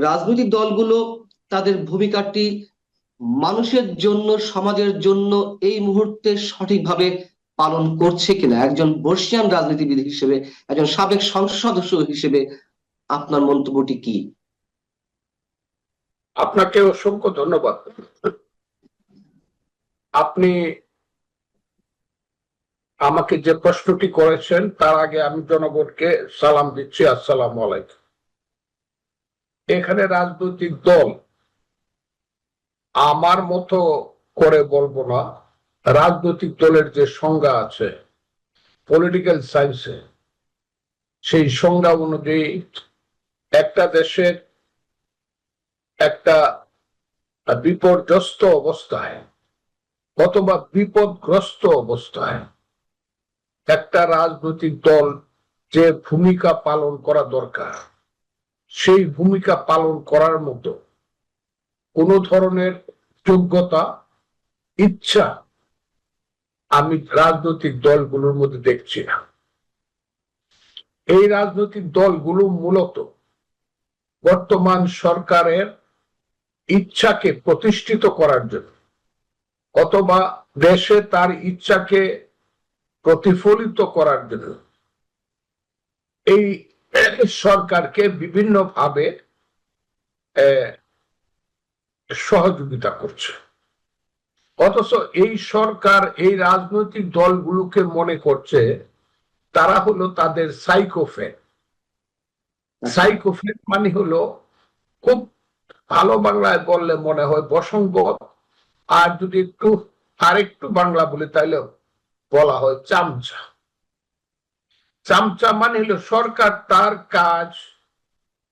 রাজনৈতিক দলগুলো তাদের ভূমিকাটি মানুষের জন্য, সমাজের জন্য এই মুহূর্তে সঠিকভাবে পালন করছে কিনা, একজন বর্ষিয়ান রাজনীতিবিদ হিসেবে, একজন সাবেক সংসদ সদস্য হিসেবে আপনার মন্তব্যটি কি? আপনাকে অসংখ্য ধন্যবাদ। আপনি আমাকে যে প্রশ্নটি করেছেন তার আগে আমি জনগণকে সালাম দিচ্ছি, আসসালামু আলাইকুম। এখানে রাজনৈতিক দল আমার মতো করে বলবো না, রাজনৈতিক দলের যে সংজ্ঞা আছে পলিটিক্যাল সায়েন্সে, সেই সংজ্ঞা অনুযায়ী একটা দেশের একটা বিপর্যস্ত অবস্থায় অথবা বিপদগ্রস্ত অবস্থায় একটা রাজনৈতিক দল যে ভূমিকা পালন করা দরকার, সেই ভূমিকা পালন করার মতো কোন ধরনের যোগ্যতা, ইচ্ছা আমি রাজনৈতিক দলগুলোর মধ্যে দেখছি না। এই রাজনৈতিক দলগুলো মূলত বর্তমান সরকারের ইচ্ছাকে প্রতিষ্ঠিত করার জন্য অথবা দেশে তার ইচ্ছাকে প্রতিফলিত করার জন্য এই সরকারকে বিভিন্নভাবে সহযোগিতা করছে। অথচ এই সরকার এই রাজনৈতিক দলগুলোকে মনে করছে তারা হলো তাদের সাইকোফ্যান। সাইকোফ্যান মানে হলো, খুব ভালো বাংলায় বললে মনে হয় বসংবদ, আর যদি আরেকটু বাংলা বলি তাহলে বলা হয় চামচা। চামচা মানে হলো সরকার তার কাজ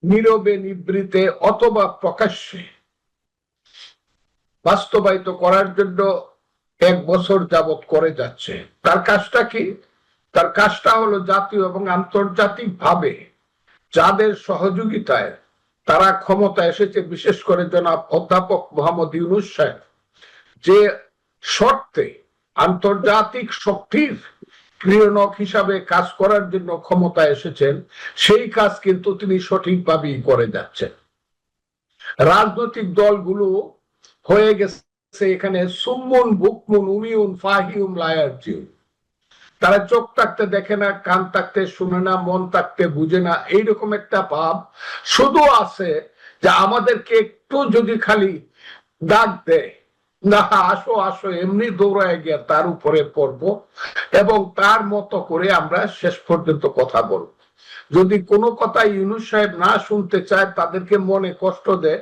নীরবে নিবৃতে অথবা প্রকাশ্যে বাস্তবায়িত করার জন্য 1 বছর যাবৎ করে যাচ্ছে। তার কাজটা কি? তার কাজটা হলো জাতীয় এবং আন্তর্জাতিক ভাবে যাদের সহযোগিতায় তারা ক্ষমতা এসেছে, বিশেষ করে জনাব অধ্যাপক মোহাম্মদ ইউনূস সাহেব যে শর্তে আন্তর্জাতিক শক্তির ক্রিয়ানক হিসাবে কাজ করার জন্য ক্ষমতা এসেছেন, সেই কাজ কিন্তু তিনি সঠিকভাবেই করে যাচ্ছেন। রাজনৈতিক দলগুলো হয়ে গেছে এখানে সুম্মুন বুকমুন উমিউন ফাহিউম লায়ারজিউন। তারা চোখ থাকতে দেখে না, কান থাকতে শুনে না, মন থাকতে বুঝে না, এইরকম একটা ভাব শুধু আছে যে আমাদেরকে একটু যদি খালি ডাক দেয়, না আসো আসো, এমনি দৌড়ায় গিয়া তার উপরে পড়বো এবং তার মতো করে আমরা শেষ পর্যন্ত কথা বলবো। যদি কোনো কথা ইউনূস সাহেব না শুনতে চায়, তাদেরকে মনে কষ্ট দেয়,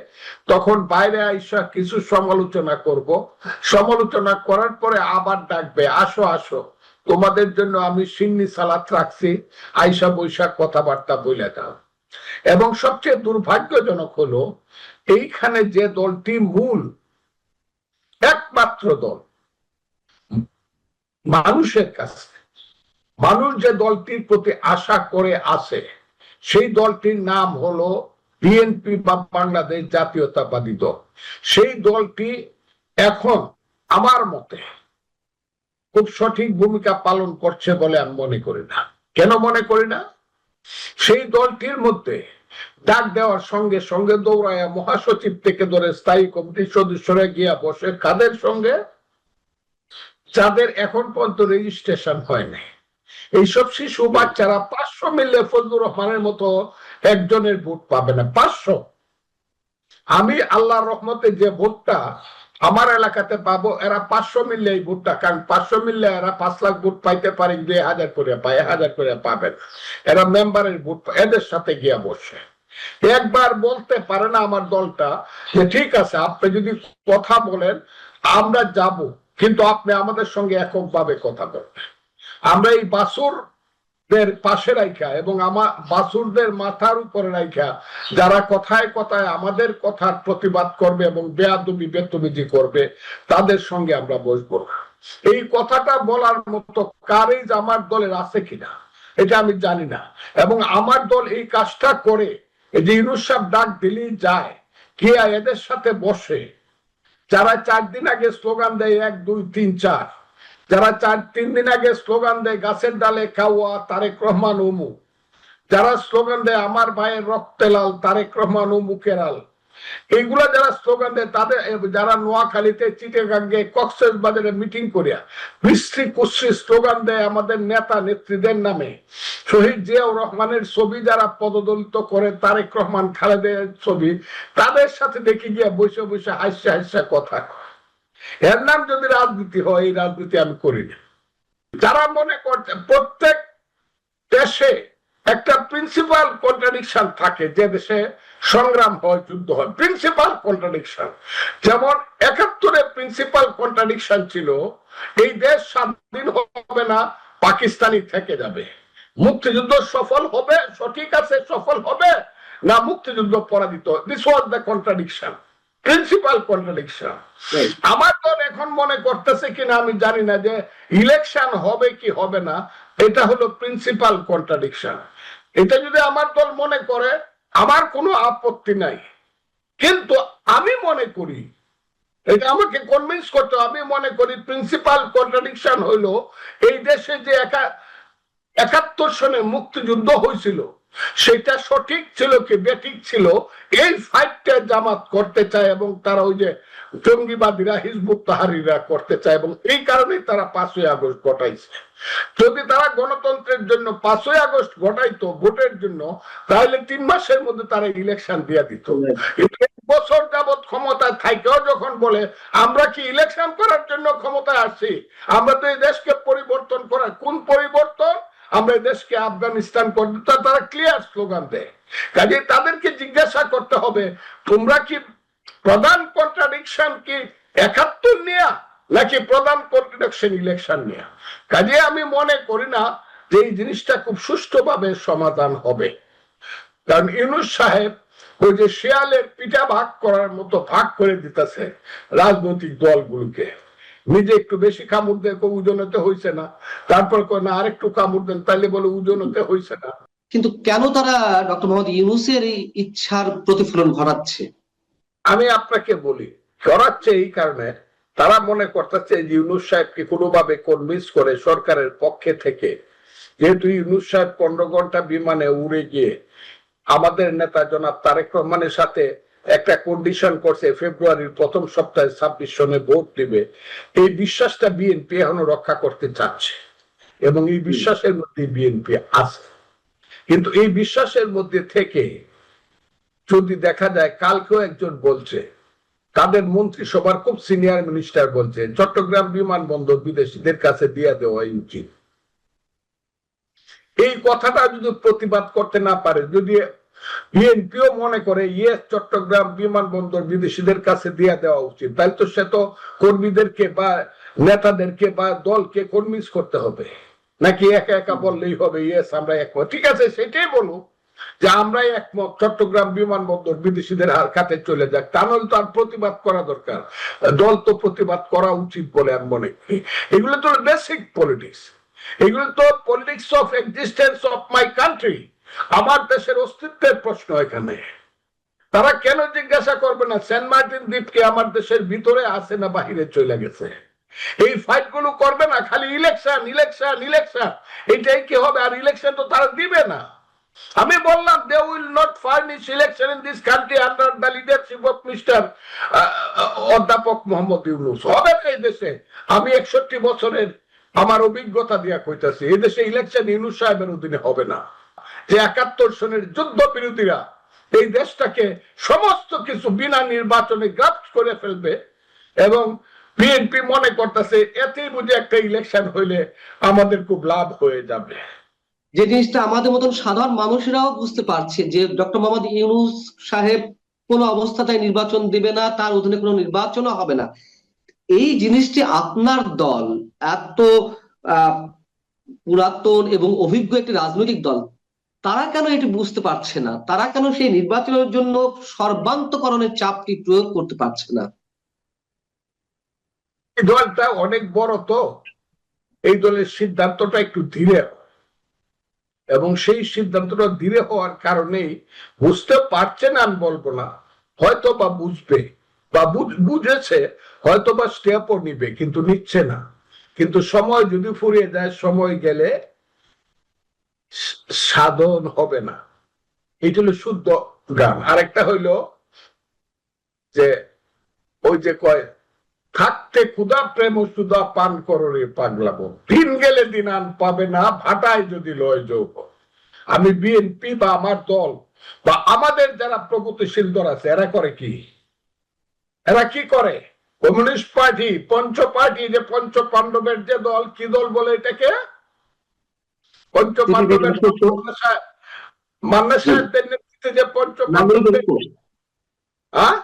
তখন বাইরে আইসা কিছু সমালোচনা করব, সমালোচনা করার পরে আবার ডাকবে, আসো আসো, তোমাদের জন্য আমি সিন্নি সালাত রাখছি, আইসা বৈশাখ কথাবার্তা বলে দাও। এবং সবচেয়ে দুর্ভাগ্যজনক হলো এইখানে যে দলটি মূল একমাত্র দল মানুষের কাছে, মানুষ যে দলটির প্রতি আশা করে আছে, সেই দলটির নাম হলো বিএনপি বা বাংলাদেশ জাতীয়তাবাদী দল। সেই দলটি এখন আমার মতে খুব সঠিক ভূমিকা পালন করছে বলে আমি মনে করি না। কেন মনে করি না? সেই দলটির মধ্যে ডাক দেওয়ার সঙ্গে সঙ্গে দৌড়ায় মহাসচিব থেকে ধরে স্থায়ী কমিটির সদস্যরা গিয়া বসে, কাদের সঙ্গে? যাদের এখন পর্যন্ত রেজিস্ট্রেশন হয়নি। এইসব শিশু বাচ্চারা 500 মিললে ফজলুর রহমানের মতো একজনের ভোট পাবে না। 500। আমি আল্লাহর রহমতে যে ভোটটা আমার এলাকাতে পাবো, এরা 500 মিললে এই ভোটটা, কারণ 500 মিললে এরা 5 লাখ ভোট পাইতে পারে, 2000 করে পায়, 1000 করে পাবেন। এরা মেম্বারের ভোট, এদের সাথে গিয়া বসে একবার বলতে পারে না আমার দলটা যে ঠিক আছে আপনি যদি কথা বলেন আমরা যাব, কিন্তু আপনি আমাদের সঙ্গে এককভাবে কথা বলবেন। আমরা এই বাছুরদের পাশে রাখা এবং আমার বাছুরদের মাথার উপরে রাখা যারা কথায় কথায় আমাদের কথার প্রতিবাদ করবে এবং বেয়াদবি বেতবিজি করবে, তাদের সঙ্গে আমরা বসবো। এই কথাটা বলার মতো কারেজ আমার দলের আছে কিনা এটা আমি জানি না। এবং আমার দল এই কাজটা করে, যে ইউনূস সাহেব ডাক দিলেই যায়, কে এদের সাথে বসে, যারা 4 দিন আগে স্লোগান দেয় 1 2 3 4, যারা 3 দিন আগে স্লোগান দেয় গাছের ডালে কাওয়া তারেক রহমান অমুক, যারা স্লোগান দেয় আমার ভাইয়ের রক্তে লাল, তারেক রহমান ও মুখের আল, এইগুলা যারা স্লোগান দেয়, তাদের যারা নোয়াখালীতে, চিটাগাঙ্গে, কক্সবাজারে মিটিং করিয়া বিশ্রী কুশ্রী স্লোগান দেয় আমাদের নেতা নেত্রীদের নামে, শহীদ জিয়াউর রহমানের ছবি যারা পদদলিত করে, তারেক রহমান খালেদের ছবি, তাদের সাথে দেখে গিয়া বসে বসে হাসা হাসা কথা কয়। এর নাম যদি রাজনীতি হয়, এই রাজনীতি আমি করি না। যারা মনে করছে প্রত্যেক দেশে একটা প্রিন্সিপাল কন্ট্রাডিকশন থাকে, যে দেশে সংগ্রাম হয়, যুদ্ধ হয়, প্রিন্সিপাল কন্ট্রাডিকশন। যেমন ৭১-এ প্রিন্সিপাল কন্ট্রাডিকশন ছিল এই দেশ স্বাধীন হবে না, পাকিস্তানি থেকে যাবে। মুক্তিযুদ্ধ সফল হবে, সঠিক আছে, সফল হবে না মুক্তিযুদ্ধ পরাজিত। This was the contradiction, principal contradiction. আমার দল এখন মনে করতেছে কিনা আমি জানি না, যে ইলেকশন হবে কি হবে না, এটা হলো প্রিন্সিপাল কন্ট্রাডিকশন। এটা যদি আমার দল মনে করে, আমার কোনো আপত্তি নাই, কিন্তু আমি মনে করি, এটা আমাকে কনভিন্স করতে, আমি মনে করি প্রিন্সিপাল কন্ট্রাডিকশন হইলো এই দেশে যে ৭১ সনে মুক্তিযুদ্ধ হয়েছিল, সেটা সঠিক ছিল কি বেঠিক ছিল, এই ফাইটটা জামাত করতে চায়, এবং তারা ওই যে জঙ্গিবাদীরা, হিজবুত তাহরিরা করতে চায়, এবং এই কারণেই তারা ৫ই আগস্ট ঘটাইছে। যদি তারা গণতন্ত্রের জন্য ৫ই আগস্ট ঘটাইতো ভোটের জন্য, তাহলে ৩ মাসের মধ্যে তারা ইলেকশন দিয়ে দিত। বছর যাবৎ ক্ষমতায় থাকেও যখন বলে আমরা কি ইলেকশন করার জন্য ক্ষমতায় আসছি, আমরা তো এই দেশকে পরিবর্তন করার, কোন পরিবর্তন, আমরা দেশকে আফগানিস্তান করতে, তারা ক্লিয়ার স্লোগান দেয়। কাজে তাদেরকে জিজ্ঞাসা করতে হবে, তোমরা কি প্রধান কন্ট্রাডিকশন কি ৭১ নিয়ে, নাকি প্রধান কন্ট্রাডিকশন ইলেকশন নিয়ে? কাজে আমি মনে করি না যে এই জিনিসটা খুব সুষ্ঠুভাবে সমাধান হবে। কারণ ইউনূস সাহেব ওই যে শিয়ালের পিঠা ভাগ করার মতো ভাগ করে দিতেছে রাজনৈতিক দলগুলোকে। নিজে একটু বেশি কামড় দেয়, ওজনতে হয়েছে না, তারপর না আরেকটু কামড় দেন, তাইলে বলে ওজনতে হয়েছে না। কিন্তু কেন তারা ডক্টর মোহাম্মদ ইউনূসের এই ইচ্ছার প্রতিফলন ঘটাচ্ছে? আমি আপনাকে বলি, করাচ্ছে এই কারণে, তারা মনে করতেছে যে ইউনূস সাহেবকে কোনোভাবে কনভিন্স করে সরকারের পক্ষে থেকে, যেহেতু ইউনূস সাহেব 15 ঘন্টা বিমানে উড়ে গিয়ে আমাদের নেতা জনাব তারেক রহমানের সাথে একটা কন্ডিশন করছে, ফেব্রুয়ারির প্রথম সপ্তাহে 26 সনে ভোট দিবে, এই বিশ্বাসটা বিএনপি এখনো রক্ষা করতে চাচ্ছে, এবং এই বিশ্বাসের মধ্যে বিএনপি আছে। কিন্তু এই বিশ্বাসের মধ্যে থেকে যদি দেখা যায়, কালকেও একজন বলছে, তাদের মন্ত্রিসভার খুব সিনিয়র মিনিস্টার বলছে চট্টগ্রাম বিমানবন্দর বিদেশিদের কাছে দিয়ে দেওয়াই উচিত। এই কথাটা যদি প্রতিবাদ করতে না পারে, যদি বিএনপিও মনে করে ইয়েস চট্টগ্রাম বিমানবন্দর বিদেশিদের কাছে দিয়ে দেওয়া উচিত, তাহলে তো সে তো কর্মীদেরকে বা নেতাদেরকে বা দলকে কনভিন্স করতে হবে, নাকি একা একা বললেই হবে ইয়েস আমরা একমত? ঠিক আছে, সেটাই বলুক যে আমরাই একমত, চট্টগ্রাম বিমানবন্দর বিদেশিদের হাতে চলে যাক, তা নয় তো আর প্রতিবাদ করা দরকার, দল তো প্রতিবাদ করা উচিত বলে আমি মনে করি। এগুলো তো বেসিক পলিটিক্স, এগুলো তো politics of existence of my country, আমার দেশের অস্তিত্বের প্রশ্ন এখানে। তারা কেন জিজ্ঞাসা করবে না সেন্ট মার্টিন দ্বীপকে আমার দেশের ভিতরে আছে না বাহিরে চলে গেছে? এই ফাইট গুলো করবে না, খালি ইলেকশন ইলেকশন ইলেকশন, এটাই কি হবে? আর ইলেকশন তো তারা দিবে না। আমি বললাম they will not furnish election in this country under the leadership of mister অধ্যাপক মোহাম্মদ ইউনূস। হবে না এই দেশে। আমি 61 বছরের আমার অভিজ্ঞতা দিয়া কইতাছি, এই দেশে ইলেকশন ইউনূস সাহেবের অধীনে হবে না। যে ৭১ সনের যুদ্ধ বিরোধীরা এই দেশটাকে সমস্ত কিছু বিনা নির্বাচনে গ্রাফট করে ফেলবে, এবং বিএনপি মনে করতেছে এতেই বুঝে একটা ইলেকশন হইলে আমাদের খুব লাভ হয়ে যাবে। যে জিনিসটা আমাদের মতন সাধারণ মানুষেরাও বুঝতে পারছে যে ডক্টর মোহাম্মদ ইউনূস সাহেব কোনো অবস্থাতেই নির্বাচন দিবে না, তার অধীনে কোনো নির্বাচনও হবে না। এই জিনিসটি আপনার দল এত পুরাতন এবং অভিজ্ঞ একটি রাজনৈতিক দল, তারা কেন এটি বুঝতে পারছে না? তারা কেন সেই নির্বাচনের জন্য সর্বান্তকরণের চাপটি প্রয়োগ করতে পারছে না? এই দলটা অনেক বড়, তো এই দলের সিদ্ধান্তটা একটু ধীরে, এবং সেই সিদ্ধান্তটা ধীরে হওয়ার কারণেই বুঝতে পারছে না, আমি বলবো না, হয়তো বা বুঝবে বা বুঝেছে, হয়তো বা স্টেপও নিবে, কিন্তু নিচ্ছে না। কিন্তু সময় যদি ফুরিয়ে যায়, সময় গেলে সাধন হবে না। এটা হলো শুদ্ধ গান। আরেকটা হইলো যে ওই যে কয়, থাকতে ক্ষুধা প্রেম ও সুধা পান করো রে পাগলাবো, দিন গেলে দিন আন পাবে না, ভাটায় যদি লয় যৌব। আমি বিএনপি বা আমার দল বা আমাদের যারা প্রগতিশীল দল আছে, এরা করে কি? এরা কি করে? কমিউনিস্ট পার্টি, পঞ্চ পার্টি, যে পঞ্চ পাণ্ডবের যে দল, কি দল বলে এটাকে? পঞ্চ পাণ্ডবের মান্না সাহেবদের নেতৃত্বে যে পঞ্চ পাণ্ডবদের, হ্যাঁ,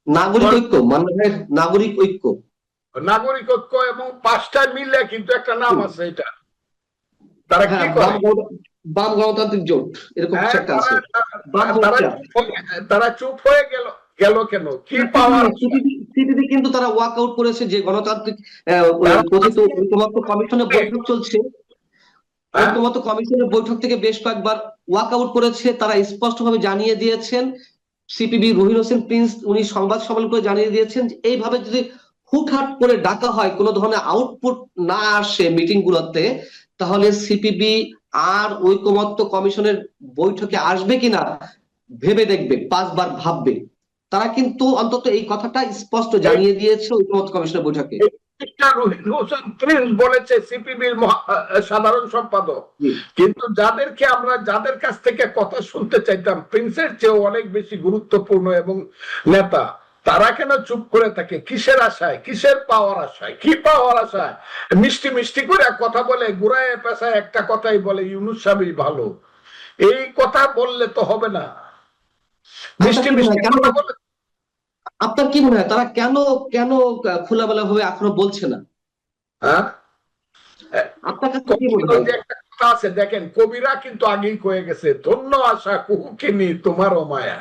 নাগরিক ঐক্য, মান্না ভাইয়ের নাগরিক ঐক্য, নাগরিক ঐক্য, এবং 5টা মিলে কিন্তু একটা নাম আছে। এটা তারা কি হ্যাঁ, করে? বাম গণতান্ত্রিক জোট, এরকম কিছু একটা আছে। বাম মোর্চা। তারা চুপ হয়ে গেল গেল কেন? কি পাওয়ার? সিপিবি কিন্তু তারা ওয়াক আউট করেছে যে গণতান্ত্রিক কথিত ঐকমত্য কমিশনের বৈঠক চলছে, ঐকমত্য কমিশনের বৈঠক থেকে বেশ কয়েকবার ওয়াক আউট করেছে। তারা স্পষ্টভাবে জানিয়ে দিয়েছেন, সিপিবি রহিন হোসেন প্রিন্স উনি সংবাদ সম্মেলন করে জানিয়ে দিয়েছেন যে এইভাবে যদি হুটহাট করে ডাকা হয়, কোনো ধরনের আউটপুট না আসে মিটিং গুলোতে, তাহলে সিপিবি আর ঐকমত্য কমিশনের বৈঠকে আসবে কিনা ভেবে দেখবে, 5বার ভাববে। তারা কিন্তু অন্তত এই কথাটা স্পষ্ট জানিয়ে দিয়েছে ঐকমত্য কমিশনের বৈঠকে। রহিন হোসেন প্রিন্স বলেছে, সিপিবির সাধারণ সম্পাদক। কিন্তু যাদের কাছ থেকে কথা শুনতে চাইতাম, প্রিন্সের চেয়েও অনেক বেশি গুরুত্বপূর্ণ এবং নেতা, তারা কেন চুপ করে থাকে? কিসের আশায়? কিসের পাওয়ার আশায়? কি পাওয়ার আশায়? মিষ্টি মিষ্টি করে কথা বলে, ঘুরায় পেশায় একটা কথাই বলে, ইউনূস সাহেবই ভালো। এই কথা বললে তো হবে না। মিষ্টি মিষ্টি কথা বলে। আপনার কি মনে হয় তারা কেন কেন খোলামেলা ভাবে এখনো বলছে না? হ্যাঁ, আপনার কাছে কি মনে হয়? একটা কথা আছে, দেখেন, কবিরা কিন্তু আগেই কয়ে গেছে, ধন্য আশা কুহুকিনী তোমারও মায়া।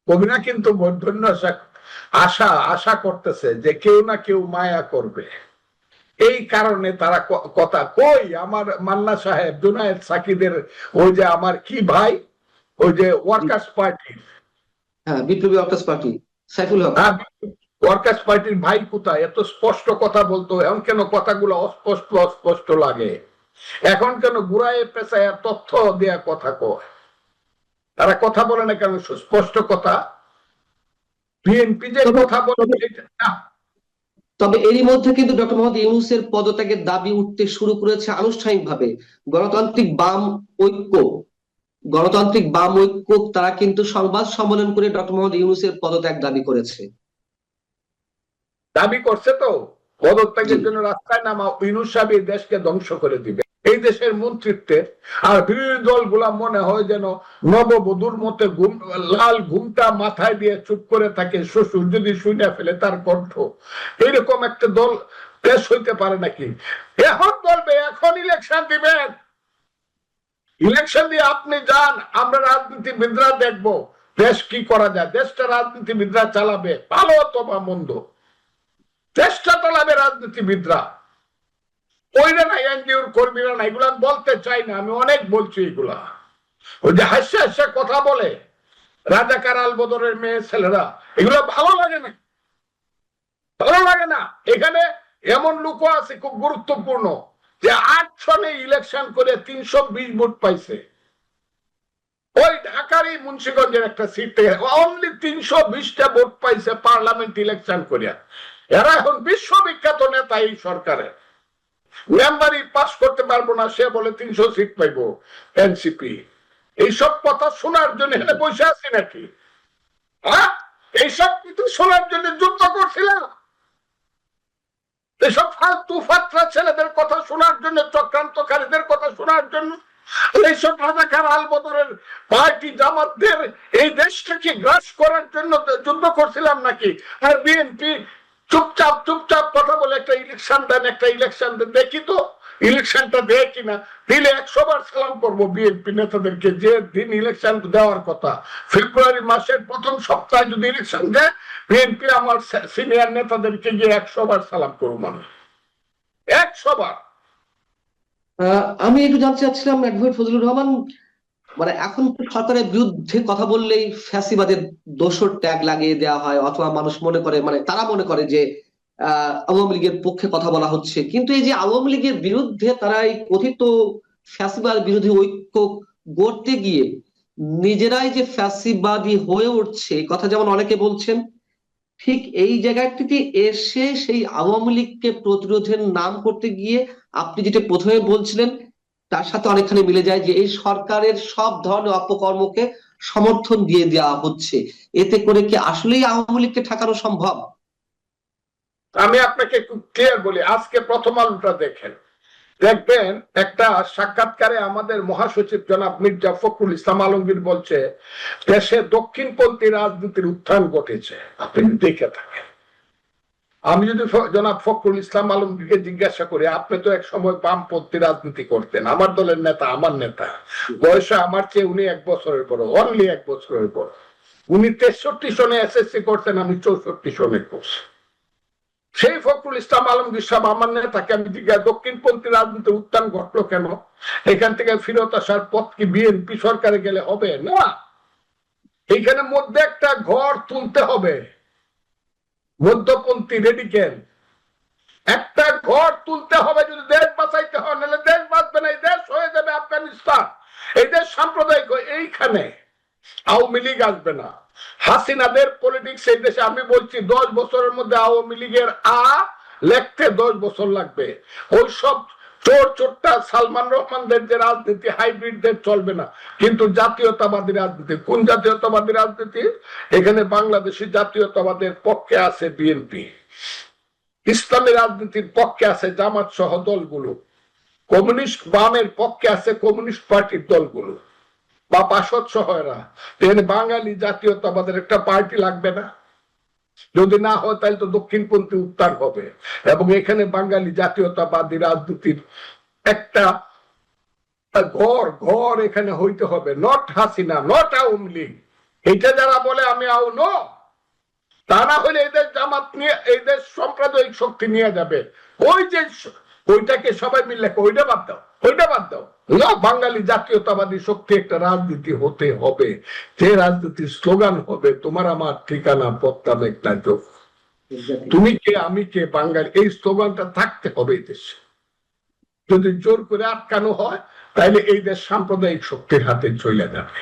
কবিরা কিন্তু ধন্য আশা আশা করতেছে যে কেউ না কেউ মায়া করবে। এই কারণে তারা কথা কই, আমার মান্না সাহেব, জুনায়েদ সাকিদের ওই যে আমার কি ভাই, ওই যে ওয়ার্কার্স পার্টি, হ্যাঁ, বিপ্লবী ওয়ার্কার্স পার্টি, সাইফুল হক। ওয়ার্কার্স পার্টির ভাই কোথায়? এত স্পষ্ট কথা বলতো, এখন কেন কথাগুলো অস্পষ্ট অস্পষ্ট লাগে? এখন কেন ঘুরায় পেঁচায় তথ্য দেয়া কথা কয়? তারা কথা বলে না কেন সুস্পষ্ট কথা? বিএনপি যে কথা বলে, তবে এরই মধ্যে কিন্তু ডক্টর মোহাম্মদ ইউনূসের পদত্যাগের দাবি উঠতে শুরু করেছে আনুষ্ঠানিকভাবে গণতান্ত্রিক বাম ঐক্য। গণতান্ত্রিক বাম ঐক্য তারা কিন্তু সংবাদ সম্মেলন করে ডক্টর মোহাম্মদ ইউনূসের পদত্যাগ দাবি করেছে। দাবি করছে তো পদত্যাগের জন্য রাস্তায় নামা। ইউনূস সাহেব এই দেশকে ধ্বংস করে দিবে, এই দেশের মন্ত্রিত্বে। আর বিরোধী দলগুলা মনে হয় যেন নববধূর মতে লাল ঘুমটা মাথায় দিয়ে চুপ করে থাকে, শ্বশুর যদি শুনে ফেলে তার কণ্ঠ। এরকম একটা দল দেশ হইতে পারে নাকি? এখন বলবে এখন ইলেকশন দিবেন, ইলেকশন দিয়ে আপনি যান, আমরা রাজনীতিবিদরা দেখবো দেশ কি করা যায়। দেশটা রাজনীতিবিদরা চালাবে, ভালো অথবা মন্দ, চেষ্টা চালাবে রাজনীতিবিদরা। ওইরা না, এনজিওর কর্মীরা না। এগুলা বলতে চাই না, আমি অনেক বলছি এগুলা। ওই যে হাসি হাসি কথা বলে রাজাকার আলবদরের মেয়ে ছেলেরা, এগুলো ভালো লাগে না, ভালো লাগে না। এখানে এমন লোকও আছে খুব গুরুত্বপূর্ণ, যে 8 সনে ইলেকশন করে 320 ভোট পাইছে। ওই ঢাকারই মুন্সিগঞ্জের একটা সিট থেকে অনলি 320টা ভোট পাইছে পার্লামেন্ট ইলেকশন করিয়া। এরা এখন বিশ্ববিখ্যাত নেতা এই সরকারের। মেম্বারই পাস করতে পারবো না, সে বলে 300 সিট পাইবো এনসিপি। এইসব কথা শোনার জন্য এখানে বসে আছি নাকি? হ্যাঁ, এইসব কিন্তু শোনার জন্য যুদ্ধ করছিলাম। এসব ফালতু ফাত্রা ছেলেদের কথা শোনার জন্য, চক্রান্তকারীদের কথা শোনার জন্য, এইসব রাজাকার আলবদরের পার্টি জামাতদের এই দেশটাকে গ্রাস করার জন্য যুদ্ধ করছিলাম নাকি? আর বিএনপি চুপচাপ চুপচাপ কথা বলে একটা ইলেকশন দেন, একটা ইলেকশন দেন, দেখি তো ইলেকশনটা দেয় কিনা। দিলে 100 বার সালাম করবো বিএনপি নেতাদেরকে। যে দিন ইলেকশন দেওয়ার কথা, ফেব্রুয়ারি মাসের প্রথম সপ্তাহে যদি ইলেকশন দেয়, বিএনপি আমার সিনিয়র নেতাদেরকে গিয়ে 100 বার সালাম করবো, মানে 100 বার। আমি একটু জানতে চাচ্ছিলাম অ্যাডভোকেট ফজলুর রহমান, মানে এখন তো সরকারের বিরুদ্ধে কথা বললেই ফ্যাসিবাদের দোসর ট্যাগ লাগিয়ে দেওয়া হয়, অথবা মানুষ মনে করে, মানে তারা মনে করে যে আওয়ামী লীগের পক্ষে কথা বলা হচ্ছে। কিন্তু এই যে আওয়ামী লীগের বিরুদ্ধে তারা এই কথিত ফ্যাসিবাদ বিরোধী ঐক্য গড়তে গিয়ে নিজেরাই যে ফ্যাসিবাদী হয়ে উঠছে এই কথা যেমন অনেকে বলছেন, ঠিক এই জায়গাটিতে এসে সেই আওয়ামী লীগকে প্রতিরোধের নাম করতে গিয়ে আপনি যেটা প্রথমে বলছিলেন তার সাথে অনেকখানি মিলে যায় যে এই সরকারের সব ধরনের অপকর্মকে সমর্থন দিয়ে দেওয়া হচ্ছে। এতে করে কি আসলেই আওয়ামী লীগকে ঠেকানো সম্ভব? আমি আপনাকে একটু ক্লিয়ার বলি, আজকে প্রথম আলোটা দেখেন, দেখবেন একটা সাক্ষাৎকারে আমাদের মহাসচিব জনাব মির্জা ফখরুল ইসলাম আলমগীর বলছে দেশে দক্ষিণপন্থী রাজনীতির উত্থান ঘটেছে। আপনি দেখে থাকেন, আমি যদি জনাব ফখরুল ইসলাম আলমগীরকে জিজ্ঞাসা করি, আপনি তো এক সময় বামপন্থী রাজনীতি করতেন, আমার দলের নেতা, আমার নেতা, বয়সে আমার চেয়ে উনি 1 বছরের বড়, অনলি 1 বছরের বড়। উনি 63 সনে এসএসসি করতেন, আমি 64 সনে করছি। সেই ফখরুল ইসলাম আলমগীর সাহেব আমার নেতাকে আমি জিজ্ঞাসা, দক্ষিণপন্থী রাজনীতির উত্থান ঘটলো কেন? এখান থেকে ফিরত আসার পথ কি বিএনপি সরকারে গেলে হবে? না, এইখানে মধ্যে একটা ঘর তুলতে হবে, মধ্যপন্থী রেডিক্যাল একটা ঘর তুলতে হবে যদি দেশ বাঁচাইতে হয়, নাহলে দেশ বাঁচবে না, এই দেশ হয়ে যাবে আফগানিস্তান, এই দেশ সাম্প্রদায়িক। এইখানে আওয়ামী লীগ আসবে না, হাসিনাদের পলিটিক্স এই দেশে। আমি বলছি 10 বছরের মধ্যে আওয়ামী লীগের লেখতে 10 বছর লাগবে। ওই সব চোর চোরটা সালমান রহমানদের যে রাজনীতি, হাইব্রিডদের চলবে না, কিন্তু জাতীয়তাবাদী রাজনীতি। কোন জাতীয়তাবাদী রাজনীতি? এখানে বাংলাদেশি জাতীয়তাবাদের পক্ষে আছে বিএনপি, ইসলামী রাজনীতির পক্ষে আছে জামাত সহ দলগুলো, কমিউনিস্ট বামের পক্ষে আছে কমিউনিস্ট পার্টির দলগুলো বা বাসদ সহ এরা। বাঙালি জাতীয়তাবাদের একটা পার্টি লাগবে না? যদি না হয় তাহলে তো দক্ষিণপন্থী উত্থান হবে, এবং এখানে বাঙালি জাতীয়তাবাদী রাজনীতির একটা ঘর ঘর এখানে হইতে হবে। Not Hasina, not Awami League. এটা যারা বলে আমি নো, তা না হলে এই দেশ জামাত নিয়ে, এই দেশ সাম্প্রদায়িক শক্তি নিয়ে যাবে। ওই যে ওইটাকে সবাই মিলে ওইটা বাদ দাও, ওইটা বাদ দাও না, বাঙালি জাতীয়তাবাদী শক্তি একটা রাজনীতি হতে হবে, যে রাজনীতির স্লোগান হবে তোমার আমার ঠিকানা পদ্মা মেঘনা চোখ, তুমি কে আমি কে বাঙালি। এই স্লোগানটা থাকতে হবে এই দেশে। যদি জোর করে আটকানো হয় তাহলে এই দেশ সাম্প্রদায়িক শক্তির হাতে চলে যাবে।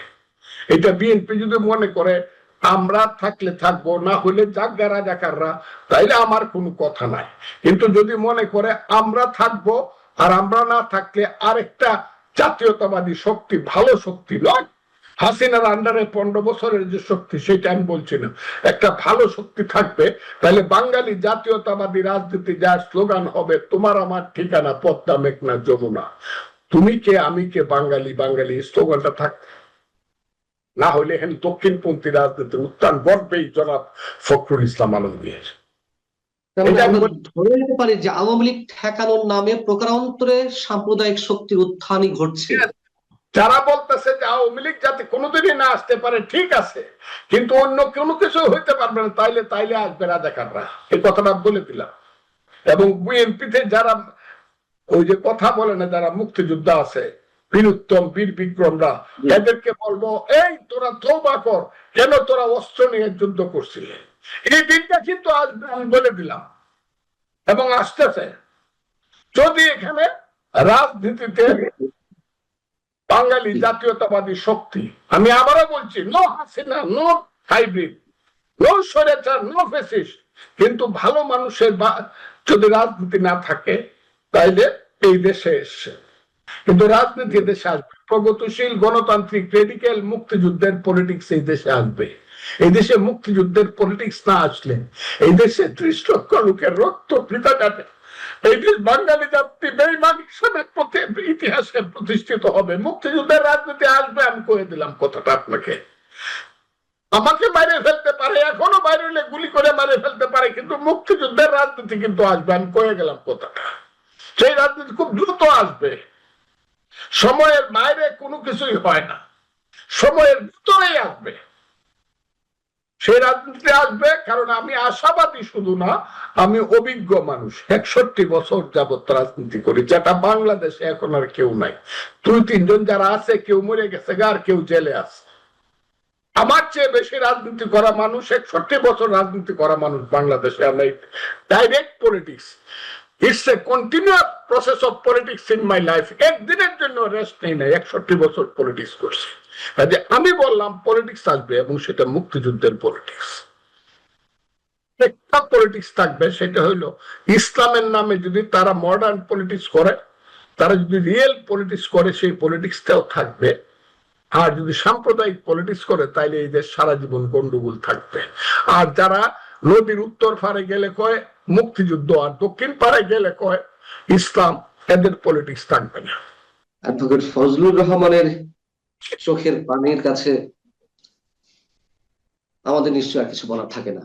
এটা বিএনপি যদি মনে করে আমরা থাকলে থাকবো, না হলে জাগা রাজাকাররা, তাইলে আমার কোনো কথা নাই। কিন্তু যদি মনে করে আমরা থাকবো আর আমরা না থাকলে আরেকটা জাতীয়তাবাদী শক্তি, ভালো শক্তি নয়, হাসিনার আন্ডারে 15 বছরের যে শক্তি, সেটা আমি বলছি না, একটা ভালো শক্তি থাকবে, তাহলে বাঙালি জাতীয়তাবাদী রাজনীতি যার স্লোগান হবে তোমার আমার ঠিকানা পদ্মা মেঘনা যমুনা, তুমি কে আমি কে বাঙালি, বাঙালি স্লোগানটা থাকবে। না হলে এখন দক্ষিণপন্থী রাজনীতির উত্থান ঘটবেই জনাব ফখরুল ইসলাম আলমগীর। ধরে নিতে পারি যে আওয়ামী লীগ ঠেকানোর নামে প্রকারান্তরে সাম্প্রদায়িক শক্তির উত্থানই ঘটছে। যারা বলতেছে যে আওয়ামী লীগ যাতে কোনোদিনই না আসতে পারে, ঠিক আছে, কিন্তু অন্য কোনো কিছু হইতে পারবে না, তাইলে তাইলে আসবে রাজাকাররা, এই কথাটা বলে দিলাম। এবং বিএনপিতে যারা ওই যে কথা বলে না, যারা মুক্তিযোদ্ধা আছে, বীরুত্তম বীর বিক্রমরা, এদেরকে বলবো এই তোরা তওবা কর, কেন তোরা অস্ত্র নিয়ে যুদ্ধ করছিলি। এই দিনটা কিন্তু আসবে, আমি বলে দিলাম, এবং আসতেছে। যদি এখানে রাজনীতিতে বাঙালি জাতীয়তাবাদী শক্তি, আমি আবারও বলছি, no Hasina, no hybrid, no স্বৈরাচার, নো ফ্যাসিস্ট, কিন্তু ভালো মানুষের যদি রাজনীতি না থাকে তাইলে এই দেশে এসছে। কিন্তু রাজনীতি দেশে আসবে, প্রগতিশীল গণতান্ত্রিক রেডিক্যাল মুক্তিযুদ্ধের পলিটিক্স এই দেশে আসবে। এই দেশে মুক্তিযুদ্ধের পলিটিক্স না আসলে এই দেশে 30 লক্ষ লোকের রক্ত বৃথা যাবে। এই দেশ বাঙালি জাতি বেঈমান হিসেবে ইতিহাসে প্রতিষ্ঠিত হবে। মুক্তিযুদ্ধের রাজনীতি আসবে, আমি কয়ে দিলাম কথাটা আপনাকে। আমাকে বাইরে ফেলতে পারে, এখনো বাইরে হলে গুলি করে মারে ফেলতে পারে, কিন্তু মুক্তিযুদ্ধের রাজনীতি কিন্তু আসবে, আমি কয়ে গেলাম কথাটা। সেই রাজনীতি খুব দ্রুত আসবে, সময়ের বাইরে কোনো কিছুই হয় না, সময়ের ভিতরেই আসবে। সেই রাজনীতি আসবে, কারণ আমি আশাবাদী শুধু না, আমি অভিজ্ঞ মানুষ, 61 বছর যাবত রাজনীতি করি, যেটা বাংলাদেশে এখন আর কেউ নাই। 2-3 জন যারা আছে, কেউ মরে গেছে আর কেউ জেলে আছে। আমার চেয়ে বেশি রাজনীতি করা মানুষ, 61 বছর রাজনীতি করা মানুষ বাংলাদেশে, আমরা direct politics. It's a continuous process of politics in my life. একদিনের জন্য রেস্ট নেই না, 61 বছর পলিটিক্স করছি। কাজে আমি বললাম পলিটিক্স আসবে, এবং সেটা মুক্তিযুদ্ধের পলিটিক্স। একটা পলিটিক্স থাকবে, সেটা হইলো ইসলামের নামে যদি তারা মডার্ন পলিটিক্স করে, তারা যদি রিয়েল পলিটিক্স করে, সেই পলিটিক্সটাও থাকবে। আর যদি সাম্প্রদায়িক পলিটিক্স করে, তাইলে এই দেশ সারা জীবন গন্ডগোল থাকবে। আর যারা নদীর উত্তর পারে গেলে কয় মুক্তিযুদ্ধ, আর দক্ষিণ পারে গেলে কয় ইসলাম, এদের পলিটিক্স থাকবে না। অ্যাডভোকেট ফজলুর রহমানের চোখের পানির কাছে আমাদের নিশ্চয় আর কিছু বলার থাকে না।